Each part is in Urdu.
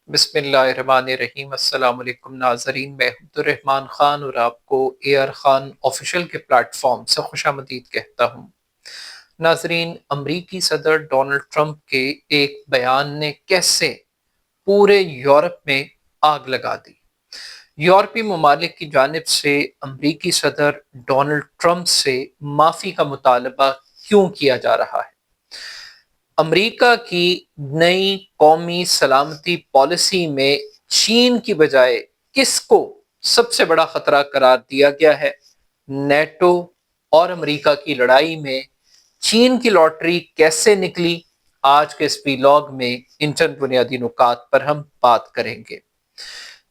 بسم اللہ الرحمن الرحیم۔ السلام علیکم ناظرین، میں عبد الرحمن خان اور آپ کو اے آر خان آفیشیل کے پلیٹ فارم سے خوش آمدید کہتا ہوں۔ ناظرین، امریکی صدر ڈونلڈ ٹرمپ کے ایک بیان نے کیسے پورے یورپ میں آگ لگا دی۔ یورپی ممالک کی جانب سے امریکی صدر ڈونلڈ ٹرمپ سے معافی کا مطالبہ کیوں کیا جا رہا ہے؟ امریکہ کی نئی قومی سلامتی پالیسی میں چین کی بجائے کس کو سب سے بڑا خطرہ قرار دیا گیا ہے؟ نیٹو اور امریکہ کی لڑائی میں چین کی لاٹری کیسے نکلی؟ آج کے اس ویلاگ میں ان چند بنیادی نکات پر ہم بات کریں گے۔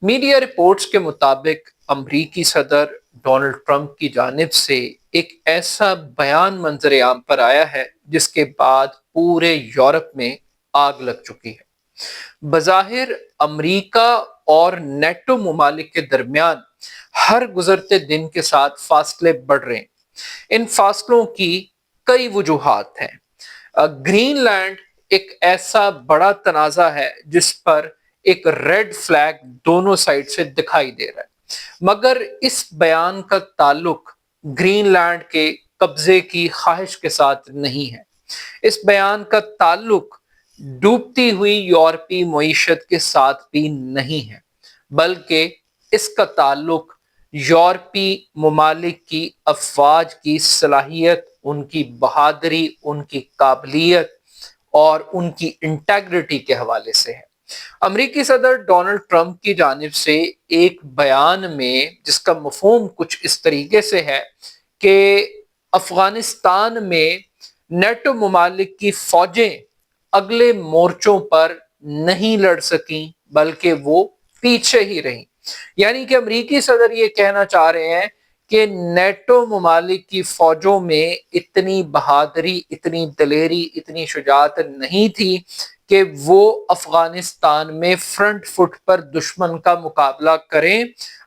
میڈیا رپورٹس کے مطابق امریکی صدر ڈونلڈ ٹرمپ کی جانب سے ایک ایسا بیان منظر عام پر آیا ہے جس کے بعد پورے یورپ میں آگ لگ چکی ہے۔ بظاہر امریکہ اور نیٹو ممالک کے درمیان ہر گزرتے دن کے ساتھ فاصلے بڑھ رہے ہیں۔ ان فاصلوں کی کئی وجوہات ہیں۔ گرین لینڈ ایک ایسا بڑا تنازع ہے جس پر ایک ریڈ فلیگ دونوں سائڈ سے دکھائی دے رہا ہے، مگر اس بیان کا تعلق گرین لینڈ کے قبضے کی خواہش کے ساتھ نہیں ہے۔ اس بیان کا تعلق ڈوبتی ہوئی یورپی معیشت کے ساتھ بھی نہیں ہے، بلکہ اس کا تعلق یورپی ممالک کی افواج کی صلاحیت، ان کی بہادری، ان کی قابلیت اور ان کی انٹیگریٹی کے حوالے سے ہے۔ امریکی صدر ڈونلڈ ٹرمپ کی جانب سے ایک بیان میں جس کا مفہوم کچھ اس طریقے سے ہے کہ افغانستان میں نیٹو ممالک کی فوجیں اگلے مورچوں پر نہیں لڑ سکیں بلکہ وہ پیچھے ہی رہیں، یعنی کہ امریکی صدر یہ کہنا چاہ رہے ہیں کہ نیٹو ممالک کی فوجوں میں اتنی بہادری، اتنی دلیری، اتنی شجاعت نہیں تھی کہ وہ افغانستان میں فرنٹ فٹ پر دشمن کا مقابلہ کریں،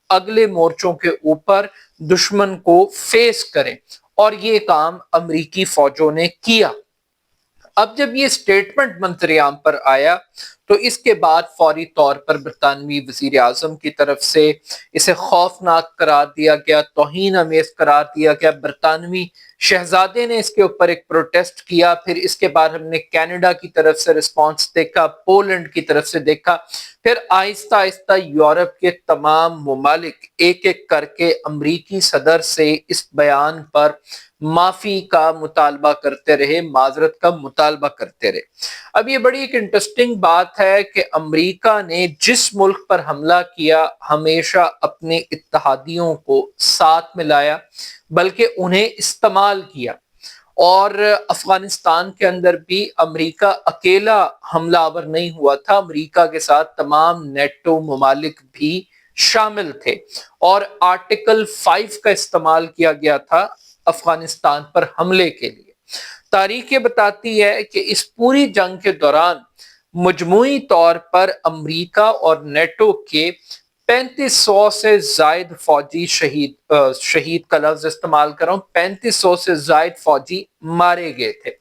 اگلے مورچوں کے اوپر دشمن کو فیس کریں، اور یہ کام امریکی فوجوں نے کیا۔ اب جب یہ سٹیٹمنٹ منظر عام پر آیا تو اس کے بعد فوری طور پر برطانوی وزیر اعظم کی طرف سے اسے خوفناک قرار دیا گیا، توہین آمیز قرار دیا گیا۔ برطانوی شہزادے نے اس کے اوپر ایک پروٹیسٹ کیا، پھر اس کے بعد ہم نے کینیڈا کی طرف سے رسپانس دیکھا، پولینڈ کی طرف سے دیکھا، پھر آہستہ آہستہ یورپ کے تمام ممالک ایک ایک کر کے امریکی صدر سے اس بیان پر معافی کا مطالبہ کرتے رہے، معذرت کا مطالبہ کرتے رہے۔ اب یہ بڑی ایک انٹرسٹنگ بات ہے کہ امریکہ نے جس ملک پر حملہ کیا ہمیشہ اپنے اتحادیوں کو ساتھ میں لایا، بلکہ انہیں استعمال کیا، اور افغانستان کے اندر بھی امریکہ اکیلا حملہ آور نہیں ہوا تھا، امریکہ کے ساتھ تمام نیٹو ممالک بھی شامل تھے، اور آرٹیکل 5 کا استعمال کیا گیا تھا افغانستان پر حملے کے لیے۔ تاریخ یہ بتاتی ہے کہ اس پوری جنگ کے دوران مجموعی طور پر امریکہ اور نیٹو کے 3500 سے زائد فوجی شہید کا لفظ استعمال کر رہا ہوں، 3500 سے زائد فوجی مارے گئے تھے۔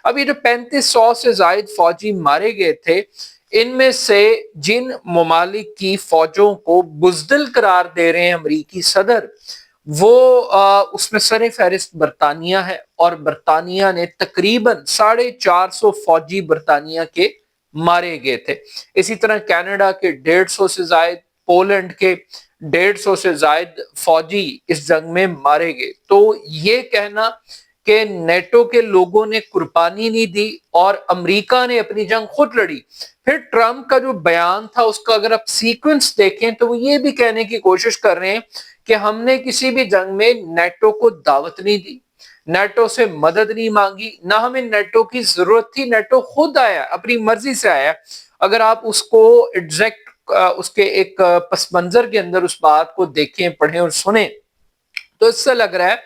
اب یہ جو 3500 سے زائد فوجی مارے گئے تھے، ان میں سے جن ممالک کی فوجوں کو بزدل قرار دے رہے ہیں امریکی صدر، وہ اس میں سر فہرست برطانیہ ہے، اور برطانیہ نے تقریباً 450 فوجی برطانیہ کے مارے گئے تھے۔ اسی طرح کینیڈا کے 150 سے زائد، پولینڈ کے 150 سے زائد فوجی اس جنگ میں مارے گئے۔ تو یہ کہنا کہ نیٹو کے لوگوں نے قربانی نہیں دی اور امریکہ نے اپنی جنگ خود لڑی۔ پھر ٹرمپ کا جو بیان تھا اس کا اگر آپ سیکوینس دیکھیں تو وہ یہ بھی کہنے کی کوشش کر رہے ہیں کہ ہم نے کسی بھی جنگ میں نیٹو کو دعوت نہیں دی، نیٹو سے مدد نہیں مانگی، نہ ہمیں نیٹو کی ضرورت تھی، نیٹو خود آیا، اپنی مرضی سے آیا۔ اگر آپ اس کو ایگزیکٹ اس کے ایک پس منظر کے اندر اس بات کو دیکھیں، پڑھیں اور سنیں تو اس سے لگ رہا ہے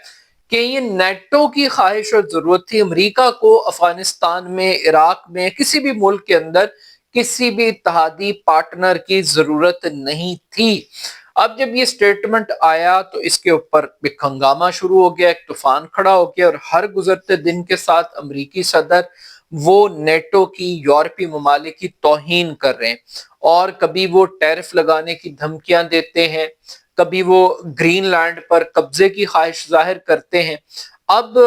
کہ یہ نیٹو کی خواہش اور ضرورت تھی، امریکہ کو افغانستان میں، عراق میں، کسی بھی ملک کے اندر کسی بھی اتحادی پارٹنر کی ضرورت نہیں تھی۔ اب جب یہ سٹیٹمنٹ آیا تو اس کے اوپر ایک ہنگامہ شروع ہو گیا، ایک طوفان کھڑا ہو گیا، اور ہر گزرتے دن کے ساتھ امریکی صدر وہ نیٹو کی، یورپی ممالک کی توہین کر رہے ہیں، اور کبھی وہ ٹیرف لگانے کی دھمکیاں دیتے ہیں، کبھی وہ گرین لینڈ پر قبضے کی خواہش ظاہر کرتے ہیں۔ اب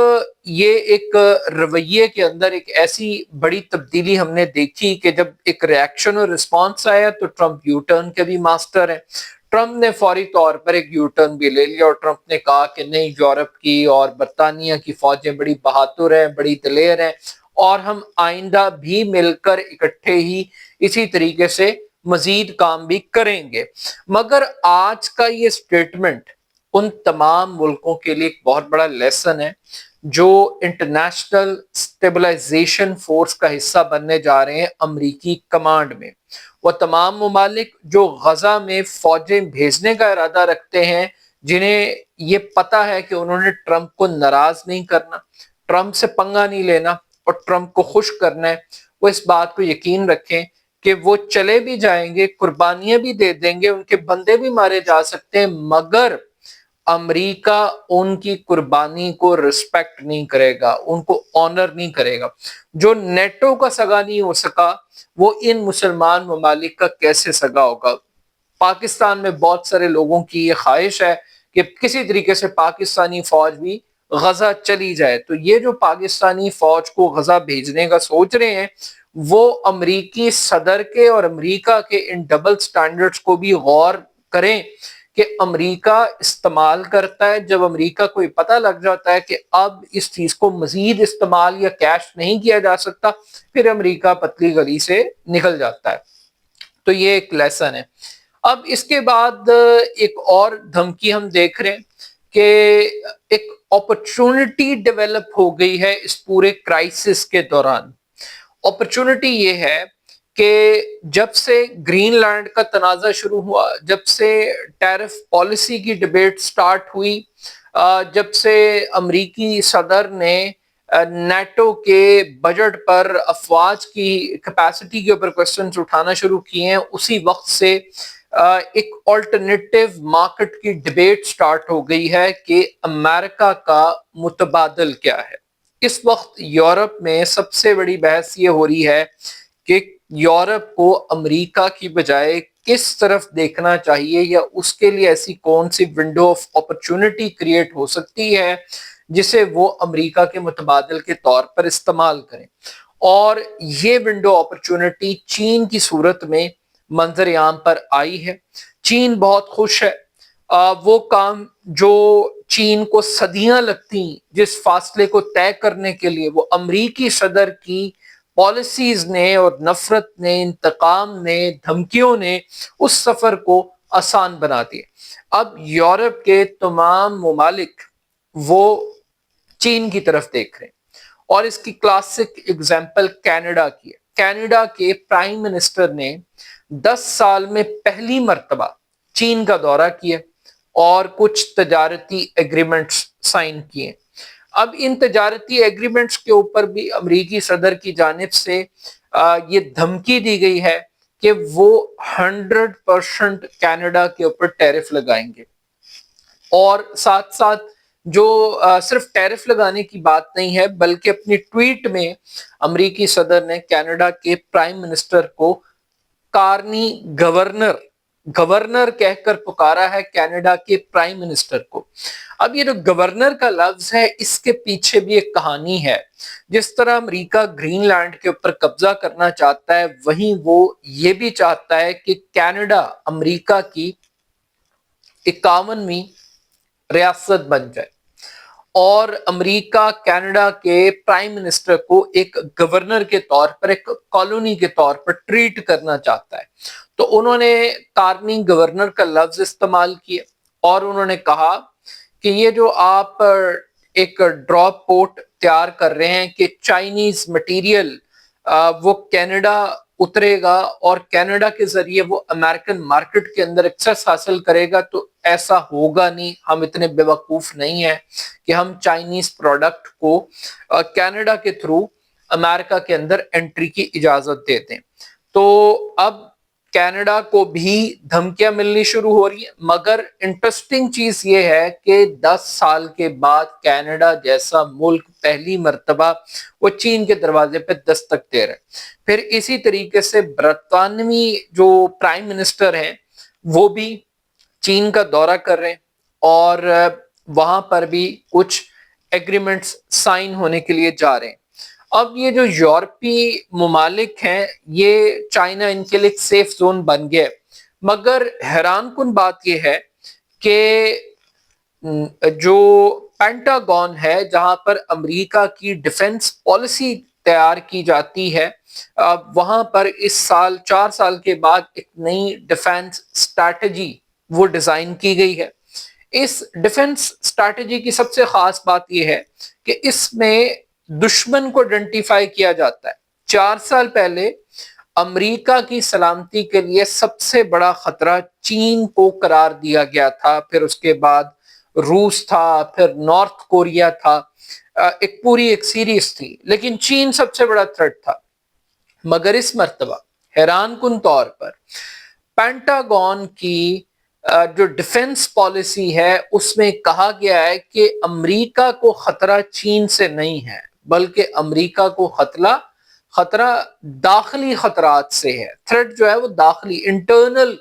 یہ ایک رویے کے اندر ایک ایسی بڑی تبدیلی ہم نے دیکھی کہ جب ایک ریاکشن اور رسپانس آیا تو ٹرمپ یو ٹرن کے بھی ماسٹر ہیں۔ ٹرمپ نے فوری طور پر ایک یو ٹرن بھی لے لیا، اور ٹرمپ نے کہا کہ نہیں، یورپ کی اور برطانیہ کی فوجیں بڑی بہادر ہیں، بڑی دلیر ہیں، اور ہم آئندہ بھی مل کر اکٹھے ہی اسی طریقے سے مزید کام بھی کریں گے۔ مگر آج کا یہ سٹیٹمنٹ ان تمام ملکوں کے لیے ایک بہت بڑا لیسن ہے جو انٹرنیشنل سٹیبلائزیشن فورس کا حصہ بننے جا رہے ہیں امریکی کمانڈ میں۔ وہ تمام ممالک جو غزہ میں فوجیں بھیجنے کا ارادہ رکھتے ہیں، جنہیں یہ پتہ ہے کہ انہوں نے ٹرمپ کو ناراض نہیں کرنا، ٹرمپ سے پنگا نہیں لینا اور ٹرمپ کو خوش کرنا ہے، وہ اس بات کو یقین رکھیں کہ وہ چلے بھی جائیں گے، قربانیاں بھی دے دیں گے، ان کے بندے بھی مارے جا سکتے ہیں، مگر امریکہ ان کی قربانی کو رسپیکٹ نہیں کرے گا، ان کو آنر نہیں کرے گا۔ جو نیٹو کا سگا نہیں ہو سکا، وہ ان مسلمان ممالک کا کیسے سگا ہوگا؟ پاکستان میں بہت سارے لوگوں کی یہ خواہش ہے کہ کسی طریقے سے پاکستانی فوج بھی غزہ چلی جائے، تو یہ جو پاکستانی فوج کو غزہ بھیجنے کا سوچ رہے ہیں، وہ امریکی صدر کے اور امریکہ کے ان ڈبل سٹینڈرڈز کو بھی غور کریں کہ امریکہ استعمال کرتا ہے۔ جب امریکہ کو یہ پتہ لگ جاتا ہے کہ اب اس چیز کو مزید استعمال یا کیش نہیں کیا جا سکتا، پھر امریکہ پتلی گلی سے نکل جاتا ہے۔ تو یہ ایک لیسن ہے۔ اب اس کے بعد ایک اور دھمکی ہم دیکھ رہے ہیں کہ ایک اپرچونٹی ڈیولپ ہو گئی ہے اس پورے کرائسس کے دوران۔ اپرچونٹی یہ ہے کہ جب سے گرین لینڈ کا تنازع شروع ہوا، جب سے ٹیرف پالیسی کی ڈیبیٹ سٹارٹ ہوئی، جب سے امریکی صدر نے نیٹو کے بجٹ پر افواج کی کیپیسٹی کے اوپر کوسچنز اٹھانا شروع کیے ہیں، اسی وقت سے ایک آلٹرنیٹیو مارکیٹ کی ڈیبیٹ سٹارٹ ہو گئی ہے کہ امریکہ کا متبادل کیا ہے۔ اس وقت یورپ میں سب سے بڑی بحث یہ ہو رہی ہے کہ یورپ کو امریکہ کی بجائے کس طرف دیکھنا چاہیے، یا اس کے لیے ایسی کون سی ونڈو آف اپرچونٹی کریٹ ہو سکتی ہے جسے وہ امریکہ کے متبادل کے طور پر استعمال کریں۔ اور یہ ونڈو اپرچونٹی چین کی صورت میں منظر عام پر آئی ہے۔ چین بہت خوش ہے۔ وہ کام جو چین کو صدیاں لگتی، جس فاصلے کو طے کرنے کے لیے وہ امریکی صدر کی پالیسیز نے اور نفرت نے، انتقام نے، دھمکیوں نے اس سفر کو آسان بنا دیا۔ اب یورپ کے تمام ممالک وہ چین کی طرف دیکھ رہے ہیں، اور اس کی کلاسک اگزامپل کینیڈا کی ہے۔ کینیڈا کے پرائم منسٹر نے 10 سال میں پہلی مرتبہ چین کا دورہ کیا اور کچھ تجارتی ایگریمنٹس سائن کیے۔ اب ان تجارتی ایگریمنٹس کے اوپر بھی امریکی صدر کی جانب سے یہ دھمکی دی گئی ہے کہ وہ 100% کینیڈا کے اوپر ٹیرف لگائیں گے، اور ساتھ ساتھ جو صرف ٹیرف لگانے کی بات نہیں ہے، بلکہ اپنی ٹویٹ میں امریکی صدر نے کینیڈا کے پرائم منسٹر کو کارنی گورنر کہہ کر پکارا ہے، کینیڈا کے پرائم منسٹر کو۔ اب یہ جو گورنر کا لفظ ہے، اس کے پیچھے بھی ایک کہانی ہے۔ جس طرح امریکہ گرین لینڈ کے اوپر قبضہ کرنا چاہتا ہے، وہیں وہ یہ بھی چاہتا ہے کہ کینیڈا امریکہ کی 51ویں ریاست بن جائے، اور امریکہ کینیڈا کے پرائم منسٹر کو ایک گورنر کے طور پر، ایک کالونی کے طور پر ٹریٹ کرنا چاہتا ہے۔ تو انہوں نے کارنی گورنر کا لفظ استعمال کیا، اور انہوں نے کہا کہ یہ جو آپ ایک ڈراپ پورٹ تیار کر رہے ہیں کہ چائنیز مٹیریل وہ کینیڈا اترے گا اور کینیڈا کے ذریعے وہ امریکن مارکیٹ کے اندر ایکسیس حاصل کرے گا، تو ایسا ہوگا نہیں۔ ہم اتنے بے وقوف نہیں ہیں کہ ہم چائنیز پروڈکٹ کو کینیڈا کے تھرو امریکہ کے اندر انٹری کی اجازت دے دیں۔ تو اب کینیڈا کو بھی دھمکیاں ملنی شروع ہو رہی ہیں، مگر انٹرسٹنگ چیز یہ ہے کہ 10 سال کے بعد کینیڈا جیسا ملک پہلی مرتبہ وہ چین کے دروازے پہ دستک دے رہے ہیں۔ پھر اسی طریقے سے برطانوی جو پرائم منسٹر ہیں وہ بھی چین کا دورہ کر رہے ہیں اور وہاں پر بھی کچھ ایگریمنٹس سائن ہونے کے لیے جا رہے ہیں۔ اب یہ جو یورپی ممالک ہیں یہ چائنا ان کے لیے ایک سیف زون بن گیا، مگر حیران کن بات یہ ہے کہ جو پینٹاگون ہے جہاں پر امریکہ کی ڈیفنس پالیسی تیار کی جاتی ہے، وہاں پر اس سال 4 سال کے بعد ایک نئی ڈیفنس اسٹریٹجی وہ ڈیزائن کی گئی ہے۔ اس ڈیفنس اسٹریٹجی کی سب سے خاص بات یہ ہے کہ اس میں دشمن کو آئیڈینٹیفائی کیا جاتا ہے۔ 4 سال پہلے امریکہ کی سلامتی کے لیے سب سے بڑا خطرہ چین کو قرار دیا گیا تھا، پھر اس کے بعد روس تھا، پھر نارتھ کوریا تھا، ایک سیریز تھی، لیکن چین سب سے بڑا تھریٹ تھا۔ مگر اس مرتبہ حیران کن طور پر پینٹاگون کی جو ڈیفنس پالیسی ہے اس میں کہا گیا ہے کہ امریکہ کو خطرہ چین سے نہیں ہے، بلکہ امریکہ کو خطرہ داخلی خطرات سے ہے۔ تھریٹ جو ہے وہ داخلی انٹرنل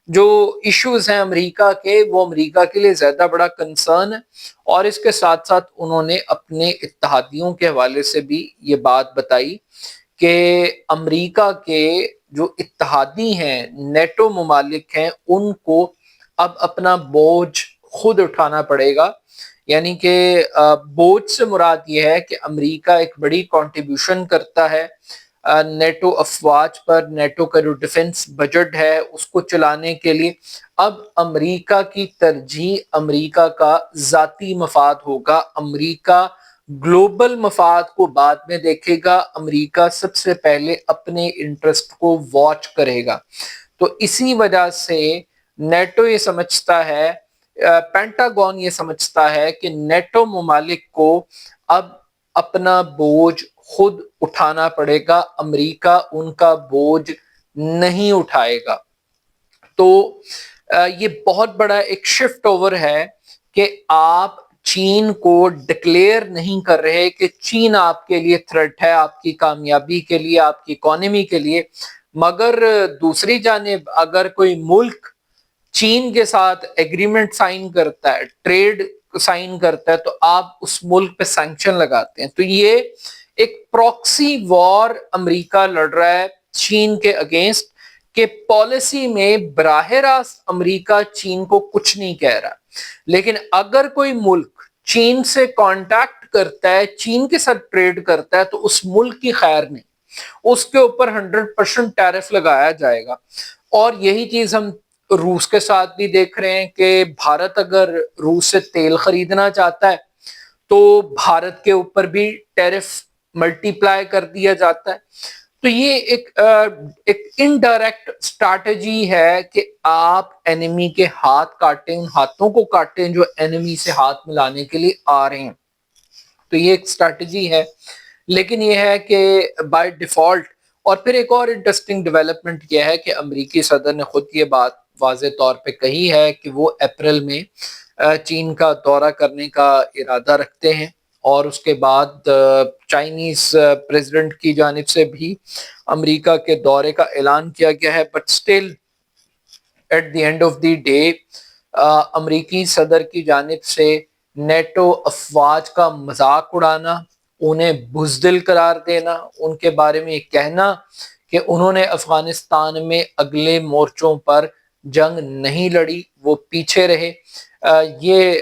جو ایشوز ہیں امریکہ کے، وہ امریکہ کے لیے زیادہ بڑا کنسرن ہے۔ اور اس کے ساتھ ساتھ انہوں نے اپنے اتحادیوں کے حوالے سے بھی یہ بات بتائی کہ امریکہ کے جو اتحادی ہیں، نیٹو ممالک ہیں، ان کو اب اپنا بوجھ خود اٹھانا پڑے گا۔ یعنی کہ بوجھ سے مراد یہ ہے کہ امریکہ ایک بڑی کنٹریبیوشن کرتا ہے نیٹو افواج پر، نیٹو کا جو ڈیفنس بجٹ ہے اس کو چلانے کے لیے۔ اب امریکہ کی ترجیح امریکہ کا ذاتی مفاد ہوگا، امریکہ گلوبل مفاد کو بعد میں دیکھے گا، امریکہ سب سے پہلے اپنے انٹرسٹ کو واچ کرے گا۔ تو اسی وجہ سے نیٹو یہ سمجھتا ہے، پینٹاگون یہ سمجھتا ہے کہ نیٹو ممالک کو اب اپنا بوجھ خود اٹھانا پڑے گا، امریکہ ان کا بوجھ نہیں اٹھائے گا۔ تو یہ بہت بڑا ایک شفٹ اوور ہے کہ آپ چین کو ڈکلیئر نہیں کر رہے کہ چین آپ کے لیے تھریٹ ہے، آپ کی کامیابی کے لیے، آپ کی اکانومی کے لیے، مگر دوسری جانب اگر کوئی ملک چین کے ساتھ ایگریمنٹ سائن کرتا ہے، ٹریڈ سائن کرتا ہے، تو آپ اس ملک پہ سینکشن لگاتے ہیں۔ تو یہ ایک پراکسی وار امریکہ لڑ رہا ہے چین کے اگینسٹ، کہ پالیسی میں براہ راست امریکہ چین کو کچھ نہیں کہہ رہا، لیکن اگر کوئی ملک چین سے کانٹیکٹ کرتا ہے، چین کے ساتھ ٹریڈ کرتا ہے، تو اس ملک کی خیر نہیں، اس کے اوپر 100% ٹیرف لگایا جائے گا۔ اور یہی چیز ہم روس کے ساتھ بھی دیکھ رہے ہیں کہ بھارت اگر روس سے تیل خریدنا چاہتا ہے تو بھارت کے اوپر بھی ٹیرف ملٹی پلائی کر دیا جاتا ہے۔ تو یہ ایک انڈائریکٹ اسٹریٹجی ہے کہ آپ اینیمی کے ہاتھ کاٹیں، ان ہاتھوں کو کاٹیں جو اینیمی سے ہاتھ ملانے کے لیے آ رہے ہیں۔ تو یہ ایک اسٹریٹجی ہے، لیکن یہ ہے کہ بائی ڈیفالٹ۔ اور پھر ایک اور انٹرسٹنگ ڈیولپمنٹ یہ ہے کہ امریکی صدر نے خود یہ بات واضح طور پہ کہی ہے کہ وہ اپریل میں چین کا دورہ کرنے کا ارادہ رکھتے ہیں، اور اس کے بعد چائنیز پریزیڈنٹ کی جانب سے بھی امریکہ کے دورے کا اعلان کیا گیا ہے۔ But still at the end of the day امریکی صدر کی جانب سے نیٹو افواج کا مذاق اڑانا، انہیں بزدل قرار دینا، ان کے بارے میں یہ کہنا کہ انہوں نے افغانستان میں اگلے مورچوں پر جنگ نہیں لڑی، وہ پیچھے رہے، یہ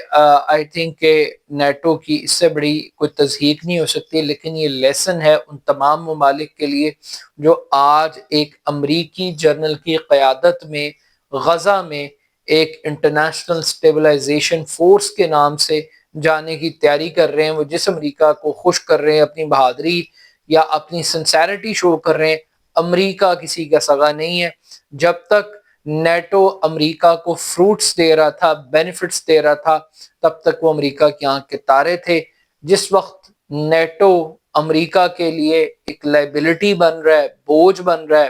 آئی تھنک کہ نیٹو کی اس سے بڑی کوئی تضحیک نہیں ہو سکتی۔ لیکن یہ لیسن ہے ان تمام ممالک کے لیے جو آج ایک امریکی جنرل کی قیادت میں غزہ میں ایک انٹرنیشنل اسٹیبلائزیشن فورس کے نام سے جانے کی تیاری کر رہے ہیں۔ وہ جس امریکہ کو خوش کر رہے ہیں، اپنی بہادری یا اپنی سنسیرٹی شو کر رہے ہیں، امریکہ کسی کا سگا نہیں ہے۔ جب تک نیٹو امریکہ کو فروٹس دے رہا تھا، بینیفٹس دے رہا تھا، تب تک وہ امریکہ کی آنکھ کے تارے تھے۔ جس وقت نیٹو امریکہ کے لیے ایک لائبلٹی بن رہا ہے، بوجھ بن رہا ہے،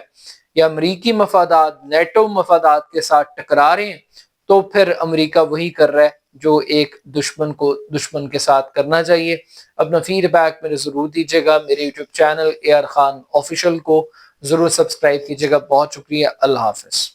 یا امریکی مفادات نیٹو مفادات کے ساتھ ٹکرا رہے ہیں تو پھر امریکہ وہی کر رہا ہے جو ایک دشمن کو دشمن کے ساتھ کرنا چاہیے۔ اپنا فیڈ بیک میرے ضرور دیجیے گا، میرے YouTube channel AR Khan official کو ضرور سبسکرائب کیجیے گا۔ بہت شکریہ، اللہ حافظ۔